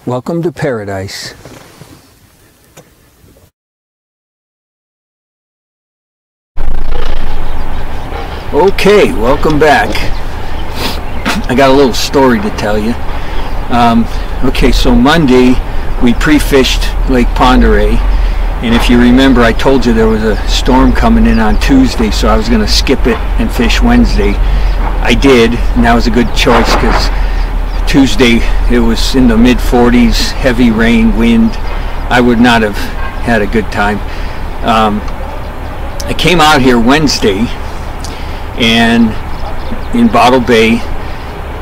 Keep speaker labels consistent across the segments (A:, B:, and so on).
A: Welcome to paradise. Okay, welcome back. I got a little story to tell you. Okay, so Monday we pre-fished Lake Pend O Reille, and if you remember, I told you there was a storm coming in on Tuesday, so I was going to skip it and fish Wednesday. I did, and that was a good choice because Tuesday it was in the mid-40s, heavy rain, wind. I would not have had a good time. I came out here Wednesday, and in Bottle Bay,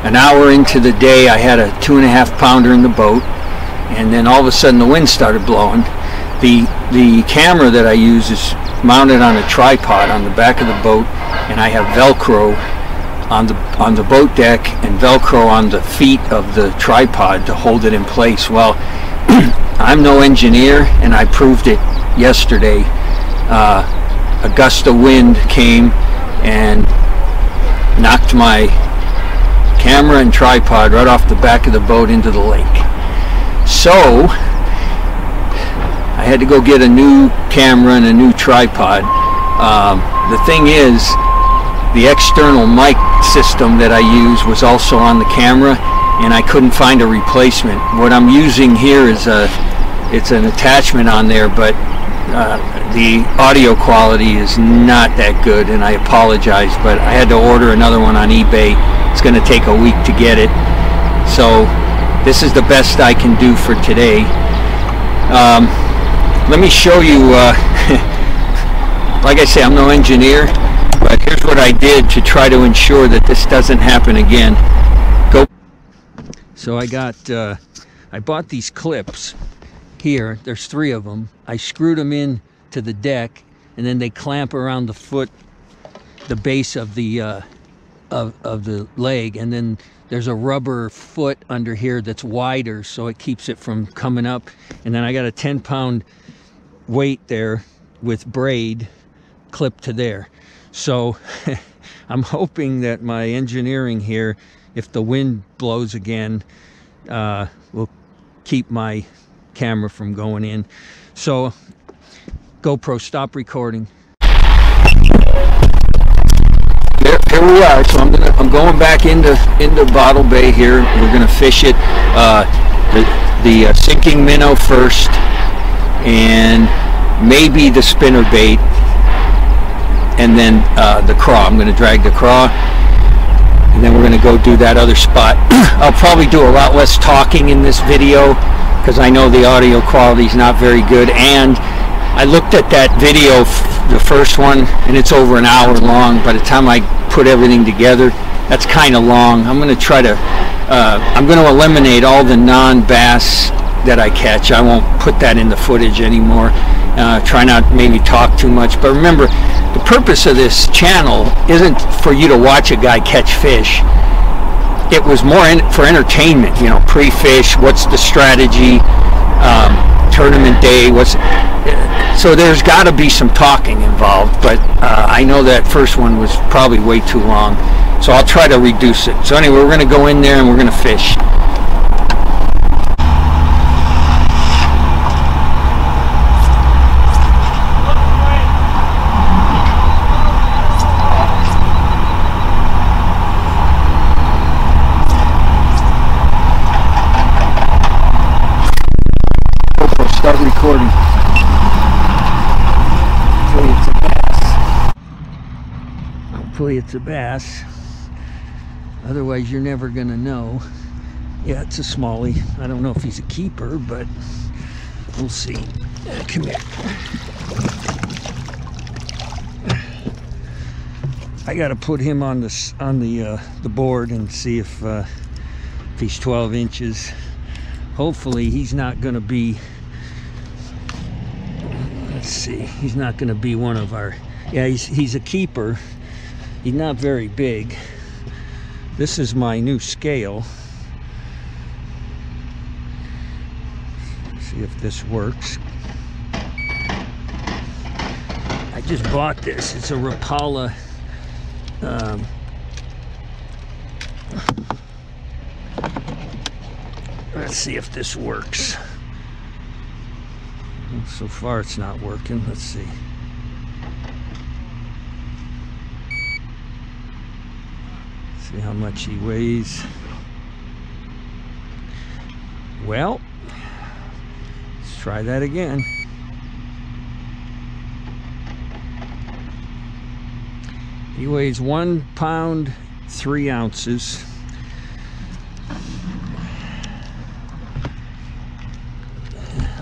A: an hour into the day, I had a 2.5 pounder in the boat, and then all of a sudden the wind started blowing. The camera that I use is mounted on a tripod on the back of the boat, and I have Velcro on the boat deck and Velcro on the feet of the tripod to hold it in place. Well, I'm no engineer, and I proved it yesterday. A gust of wind came and knocked my camera and tripod right off the back of the boat into the lake. So I had to go get a new camera and a new tripod. The thing is, the external mic system that I use was also on the camera, and I couldn't find a replacement. What I'm using here is it's an attachment on there, but the audio quality is not that good, and I apologize, but I had to order another one on eBay. It's going to take a week to get it, so this is the best I can do for today. Let me show you, like I say, I'm no engineer, but here's what I did to try to ensure that this doesn't happen again. So I bought these clips here. There's 3 of them. I screwed them in to the deck, and then they clamp around the foot, the base of the leg, and then there's a rubber foot under here that's wider, so it keeps it from coming up. And then I got a 10-pound weight there with braid clipped to there. So I'm hoping that my engineering here, if the wind blows again, will keep my camera from going in. So GoPro, stop recording. Here we are. So I'm going back into Bottle Bay here. We're gonna fish it, the sinking minnow first, and maybe the spinner bait, and then the craw. I'm gonna drag the craw, and then we're gonna go do that other spot. I'll probably do a lot less talking in this video because I know the audio quality is not very good, and I looked at that video, the first one, and it's over an hour long. By the time I put everything together, that's kind of long. I'm going to try to I'm going to eliminate all the non-bass that I catch. I won't put that in the footage anymore. Try not maybe talk too much, but remember, the purpose of this channel isn't for you to watch a guy catch fish. It was more for entertainment, you know, pre-fish, what's the strategy, tournament day, so there's got to be some talking involved, but I know that first one was probably way too long, so I'll try to reduce it. So anyway, we're going to go in there and we're going to fish. Start recording. Hopefully it's a bass. Otherwise you're never gonna know. Yeah, it's a smallie. I don't know if he's a keeper, but we'll see. Come here. I gotta put him on the board and see if he's 12 inches. Hopefully he's not gonna be, let's see, he's not going to be one of our, yeah, he's a keeper. He's not very big. This is my new scale. See if this works. I just bought this. It's a Rapala Let's see if this works. So far it's not working. Let's see. See how much he weighs. Well, let's try that again. He weighs 1 pound 3 ounces.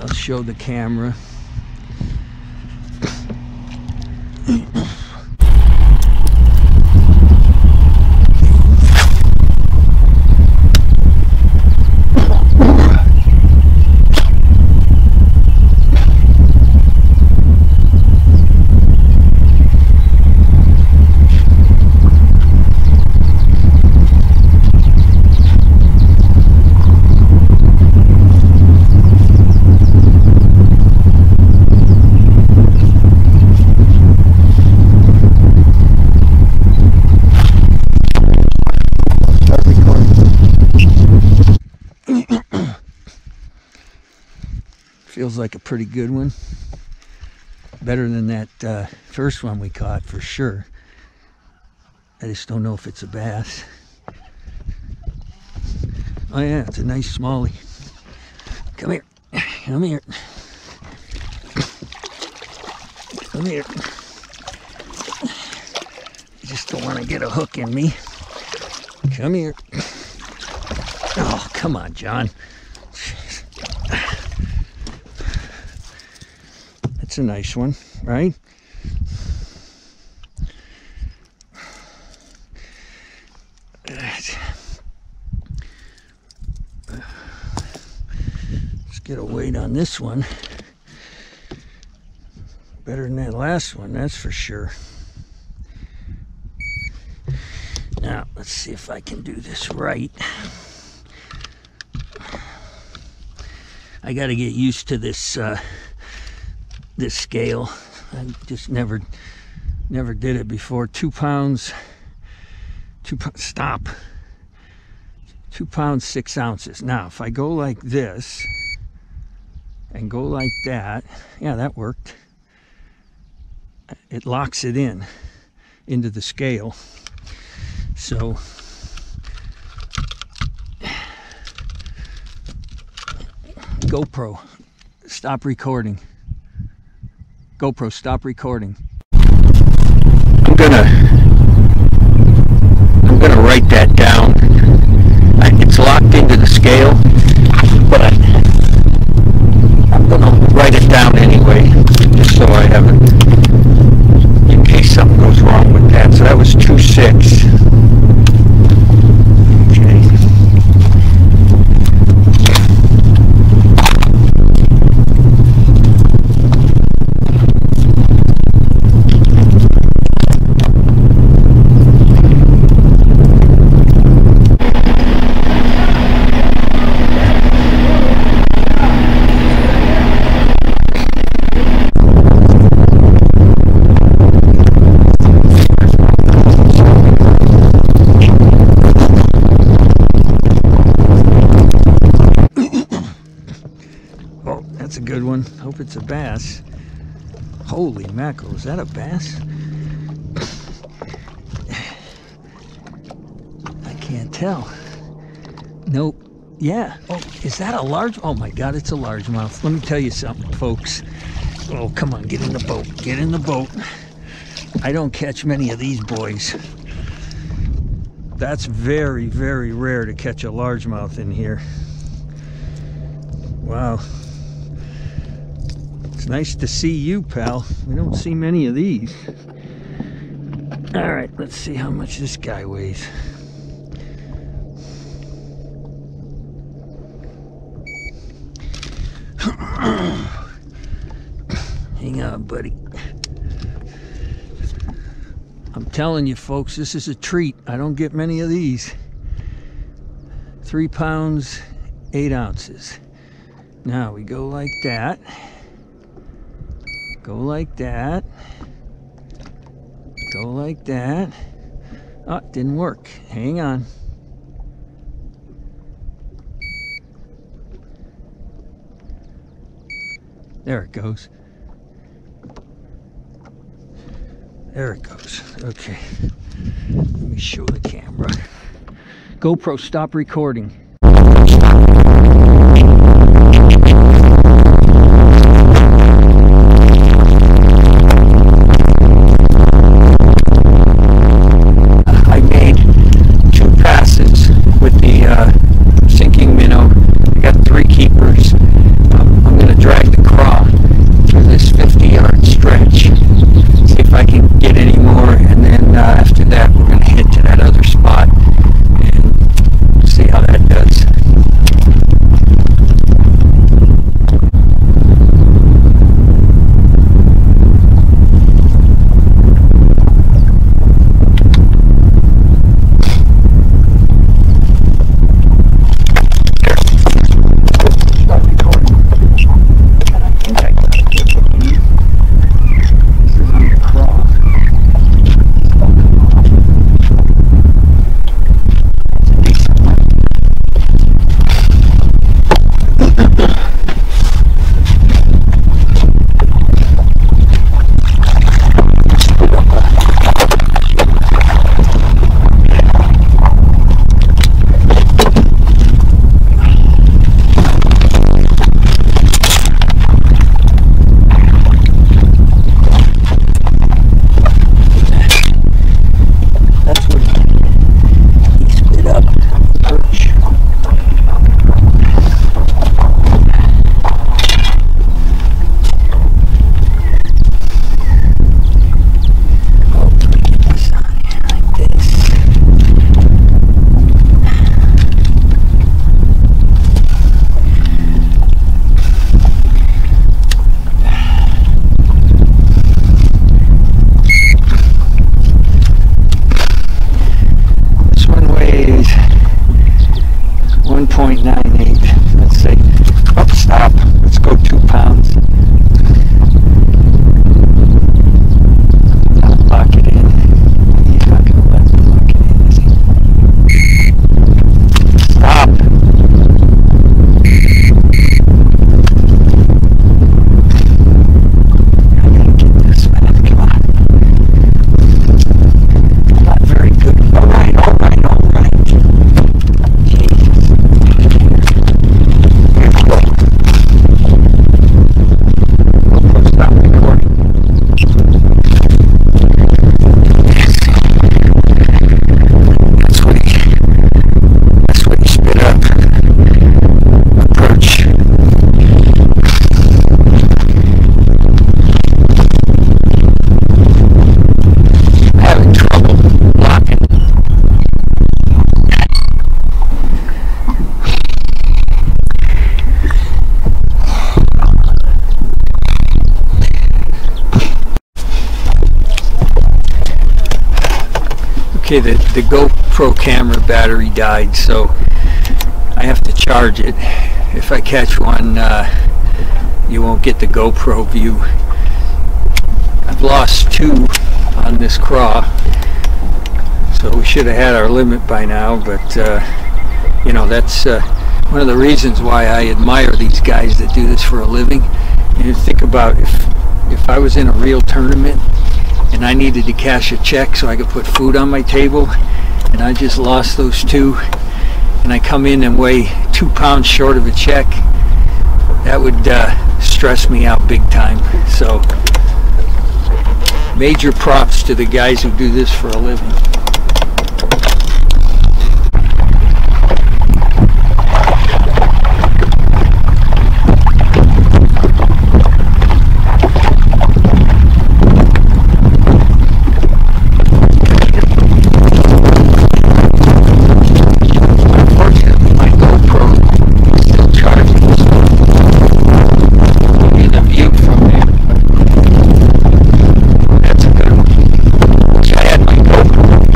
A: I'll show the camera. Feels like a pretty good one. Better than that first one we caught for sure. I just don't know if it's a bass. Oh yeah, it's a nice smallie. Come here. Come here. Come here. I just don't want to get a hook in me. Come here. Oh, come on, John. That's a nice one, right? Let's get a weight on this one. Better than that last one, that's for sure. Now, let's see if I can do this right. I got to get used to this this scale. I just never did it before. 2 pounds. Stop. 2 pounds 6 ounces. Now, if I go like this and go like that, yeah, that worked. It locks it into the scale. So GoPro, stop recording. GoPro, stop recording. I'm gonna write that down. It's locked into the scale, but I'm gonna write it down anyway, just so I have it in case something goes wrong with that. So that was 2.6. That's a good one. Hope it's a bass. Holy mackerel, is that a bass? I can't tell. Nope. Yeah. Oh, is that a large? Oh my God, it's a largemouth. Let me tell you something, folks. Oh, come on, get in the boat. Get in the boat. I don't catch many of these boys. That's very, very rare to catch a largemouth in here. Wow. It's nice to see you, pal. We don't see many of these. All right, let's see how much this guy weighs. Hang on, buddy. I'm telling you, folks, this is a treat. I don't get many of these. 3 pounds 8 ounces. Now we go like that. Go like that. Go like that. Oh, it didn't work. Hang on. There it goes. There it goes. Okay. Let me show the camera. GoPro, stop recording. I made 2 passes with the sinking minnow. I got 3 keepers. I'm going to drag the craw through this 50-yard stretch. See if I can get any more, and then after that we're going to head to that other spot and see how that does. Okay, the GoPro camera battery died, so I have to charge it. If I catch one, you won't get the GoPro view. I've lost 2 on this craw, so we should have had our limit by now, but you know, that's one of the reasons why I admire these guys that do this for a living. You think about if I was in a real tournament and I needed to cash a check so I could put food on my table, and I just lost those 2, and I come in and weigh 2 pounds short of a check, that would stress me out big time. So major props to the guys who do this for a living. I had my GoPro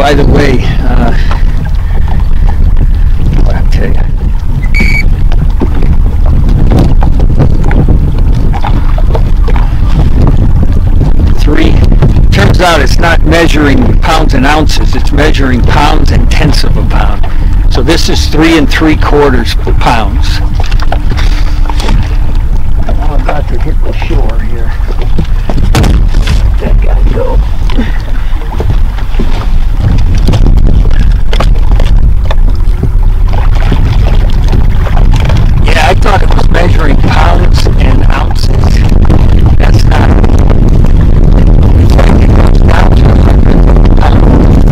A: by the way, I'll tell you. Turns out it's not measuring pounds and ounces, it's measuring pounds and tenths of a pound. So this is 3 3/4 pounds. I'm about to hit the shore here. That gotta go. Yeah, I thought it was measuring pounds and ounces. That's not. It's like it goes down to 100 pounds.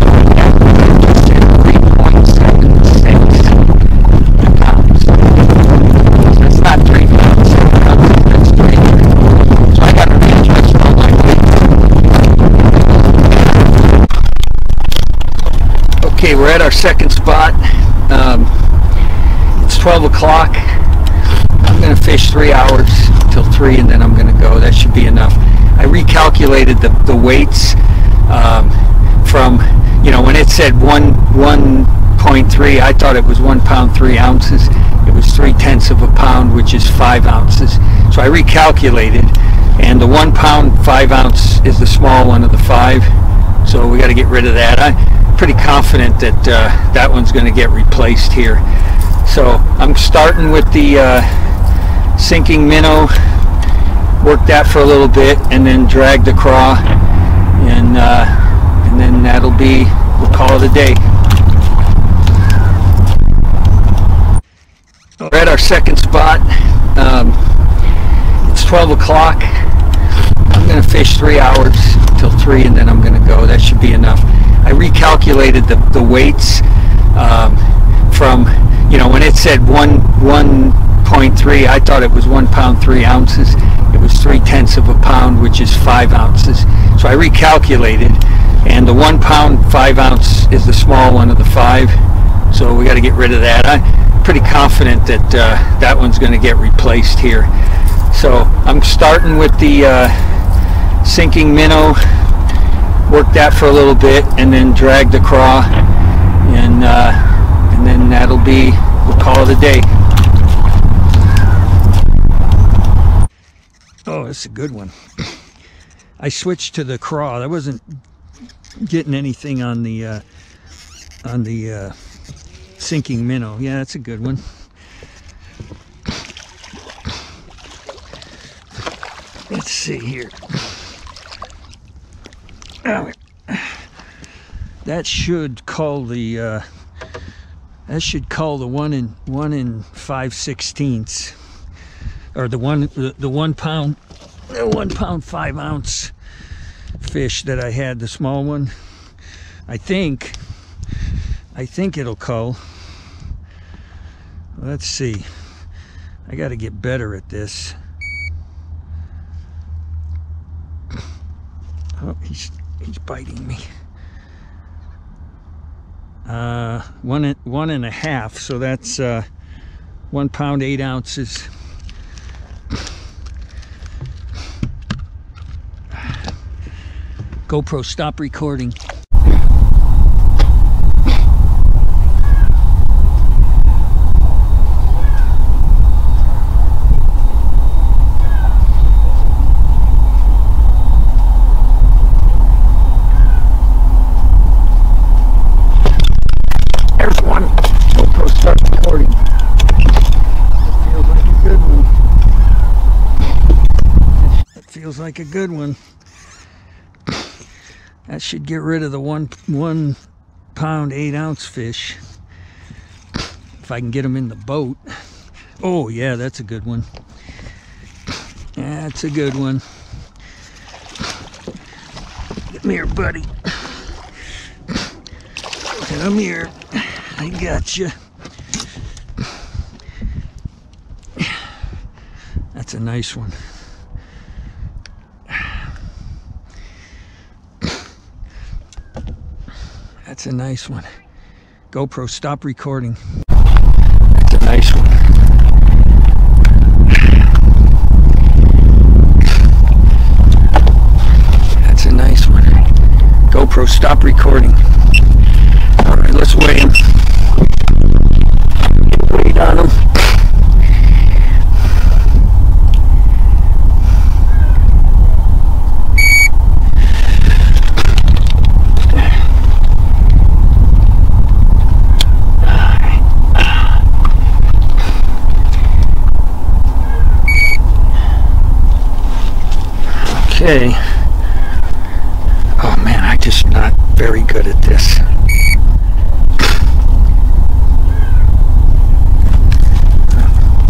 A: So it averages 3.76 pounds. So it's not 3 pounds, it's 3. So I got to readjust all my weight. Okay, we're at our second spot. It's 12 o'clock. I'm going to fish 3 hours till 3, and then I'm going to go. That should be enough. I recalculated the weights from, you know, when it said 1.3, I thought it was 1 pound 3 ounces. It was 3/10 of a pound, which is 5 ounces. So I recalculated, and the 1 pound 5 ounce is the small one of the 5. So we got to get rid of that. I'm pretty confident that that one's going to get replaced here. So I'm starting with the sinking minnow, work that for a little bit, and then drag the craw, and then that'll be, we'll call it a day. We're at our second spot. It's 12 o'clock. I'm going to fish 3 hours till 3, and then I'm going to go. That should be enough. I recalculated the weights from, you know, when it said 1.3, I thought it was 1 pound 3 ounces. It was 3/10 of a pound, which is 5 ounces. So I recalculated, and the 1 pound 5 ounce is the small one of the 5. So we got to get rid of that. I'm pretty confident that that one's going to get replaced here. So I'm starting with the sinking minnow, work that for a little bit, and then drag the craw, and then that'll be, we'll call it a day. Oh, that's a good one. I switched to the craw. I wasn't getting anything on the sinking minnow. Yeah, that's a good one. Let's see here. Oh, that should call the 1 5/16, or the 1 pound 5 ounce fish that I had, the small one. I think it'll cull. Let's see. I got to get better at this. Oh, he's biting me. 1.5, so that's 1 pound 8 ounces. GoPro, stop recording. Feels like a good one. That should get rid of the 1 pound 8 ounce fish, if I can get them in the boat. Oh yeah, that's a good one. That's a good one. Come here, buddy. Come here. I got you. That's a nice one. That's a nice one. GoPro, stop recording. That's a nice one. That's a nice one. GoPro, stop recording. Alright, let's weigh him. Get weight on him. Okay. Oh man, I'm just not very good at this.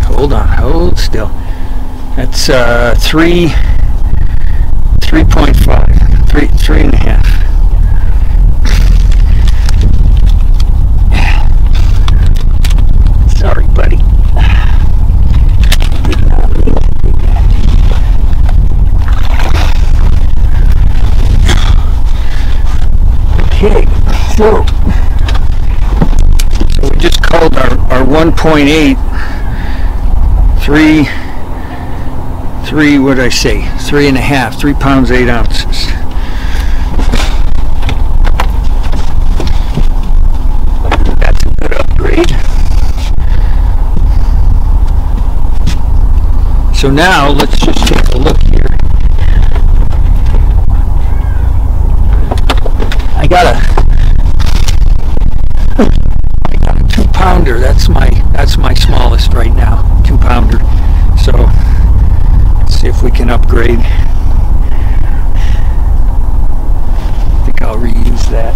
A: Hold on, hold still. That's 3.5, 3.5. Sorry, buddy. Okay, so we just called our 1.8, 3, what did I say? 3.5, 3 pounds, 8 ounces. That's a good upgrade. So now let's just take a look here. I got a 2-pounder. That's my smallest right now, 2-pounder. So let's see if we can upgrade. I think I'll reuse that.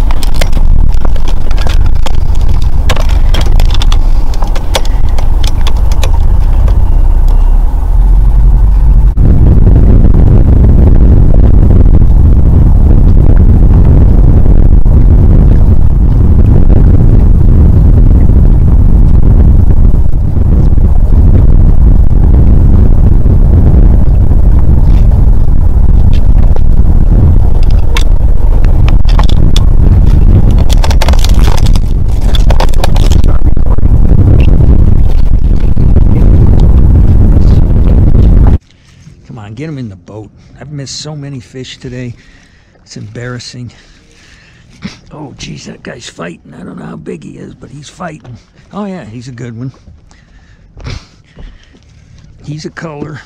A: Get him in the boat. I've missed so many fish today. It's embarrassing. Oh geez, that guy's fighting. I don't know how big he is, but he's fighting. Oh yeah, he's a good one. He's a color.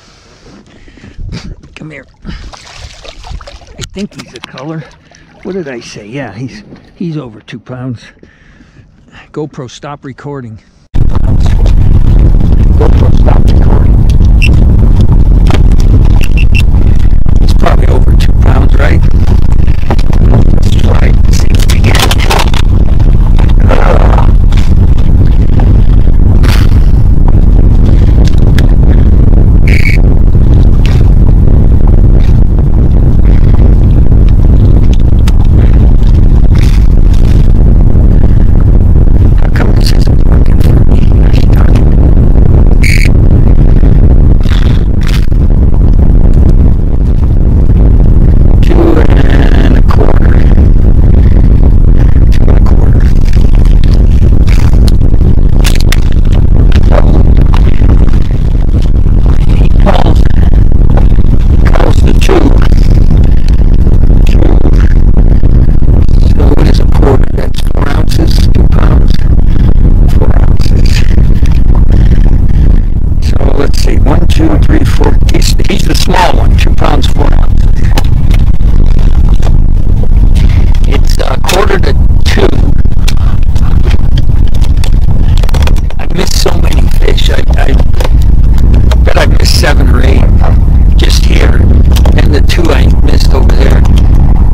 A: Come here. I think he's a color. What did I say? Yeah, he's over 2 pounds. GoPro, stop recording. GoPro, stop recording. Probably over 2 pounds, right? Let's try and see if we get it. How come this isn't working for me? He's the small one, 2 pounds, 4 ounces. It's 1:45 to 2. I've missed so many fish. I bet I've missed 7 or 8 just here. And the 2 I missed over there.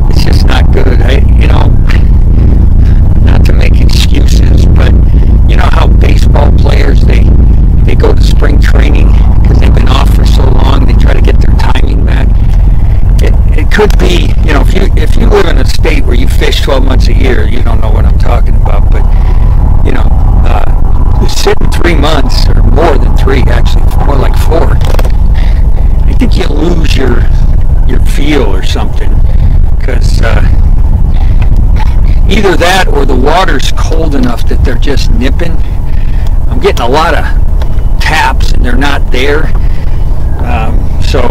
A: It's just not good. Not to make excuses, but you know how baseball players, they go to spring training because they've been off for so long, they try to get their timing back. It could be, if you live in a state where you fish 12 months a year, you don't know what I'm talking about, but sitting 3 months, or more than 3 actually, more like 4, I think you lose your feel or something, because either that or the water's cold enough that they're just nipping. I'm getting a lot of taps and they're not there, so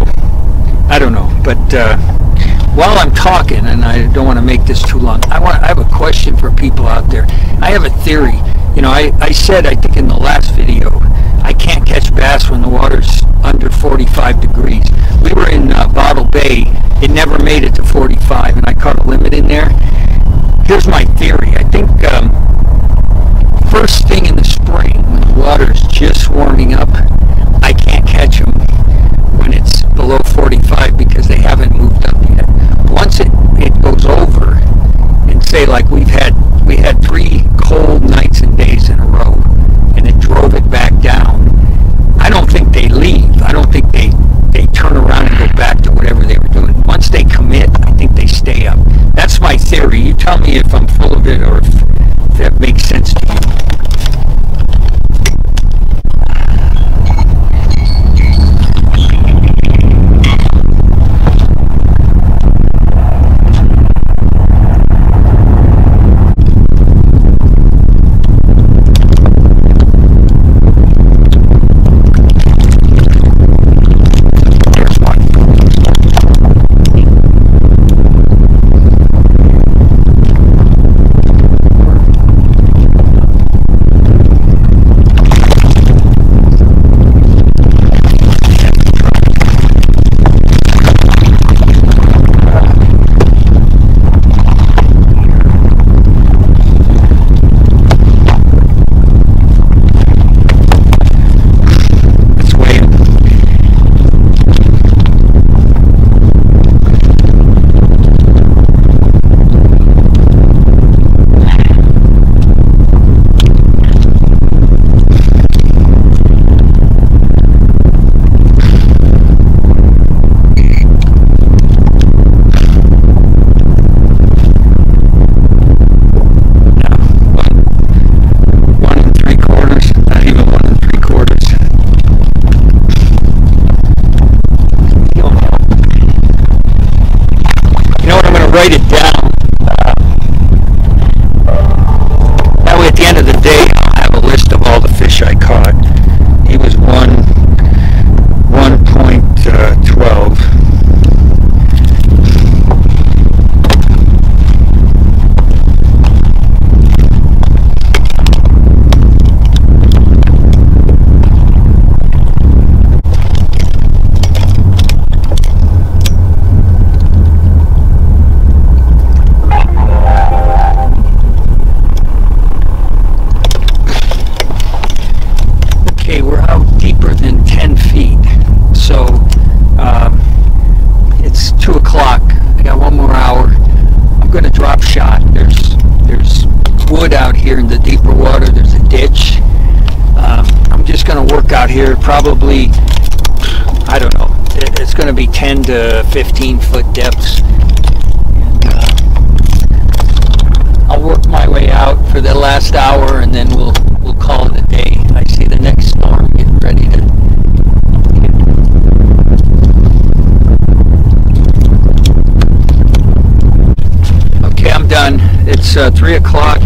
A: I don't know, but while I'm talking, and I don't want to make this too long, I have a question. question for people out there. I have a theory. You know, I said, I think in the last video, I can't catch bass when the water's under 45 degrees. We were in Bottle Bay. It never made it to 45, and I caught a limit in there. Here's my theory. I think first thing in the spring, when the water's just warming up, I can't catch them when it's below 45 because they haven't moved up yet. Once it goes over, and say like we had 3 cold nights and days in a row, and it drove it back down, I don't think they leave. I don't think they turn around and go back to whatever they were doing. Once they commit, I think they stay up. That's my theory. You tell me if I'm full of it or if that makes sense to you. Write it down. That way at the end of the day, I'll have a list of all the fish I caught. He was 1.12. Out here probably, I don't know, it's going to be 10 to 15 foot depths, and I'll work my way out for the last hour and then we'll call it a day. I see the next storm getting ready to okay, I'm done. It's 3 o'clock.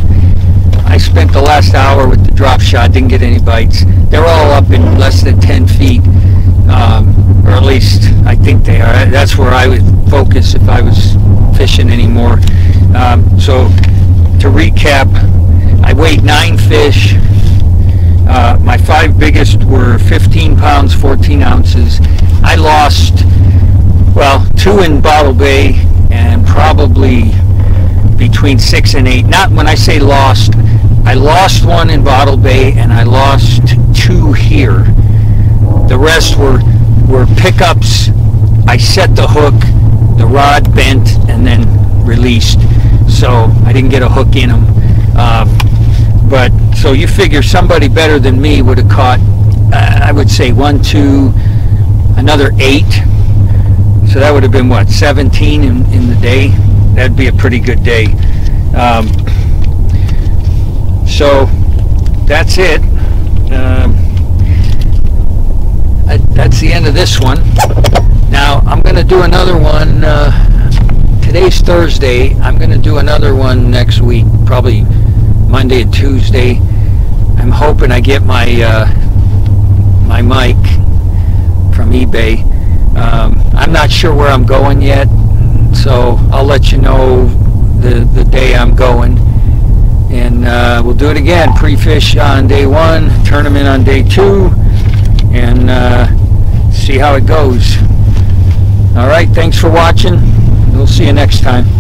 A: I spent the last hour with the drop shot, didn't get any bites. They're all up in less than 10 feet, or at least I think they are. That's where I would focus if I was fishing anymore. So to recap, I weighed 9 fish. My 5 biggest were 15 pounds, 14 ounces. I lost, well, 2 in Bottle Bay and probably between 6 and 8. Not when I say lost, I lost 1 in Bottle Bay and I lost 2 here. The rest were pickups. I set the hook, the rod bent, and then released. So I didn't get a hook in them. But so you figure somebody better than me would have caught, I would say 1, 2, another 8. So that would have been what, 17 in the day? That'd be a pretty good day. So that's it. That's the end of this one. Now I'm going to do another one. Today's Thursday. I'm going to do another one next week, probably Monday and Tuesday. I'm hoping I get my my mic from eBay. I'm not sure where I'm going yet, so I'll let you know the day I'm going. And we'll do it again. Pre-fish on day 1, tournament on day 2, and see how it goes. All right, thanks for watching. We'll see you next time.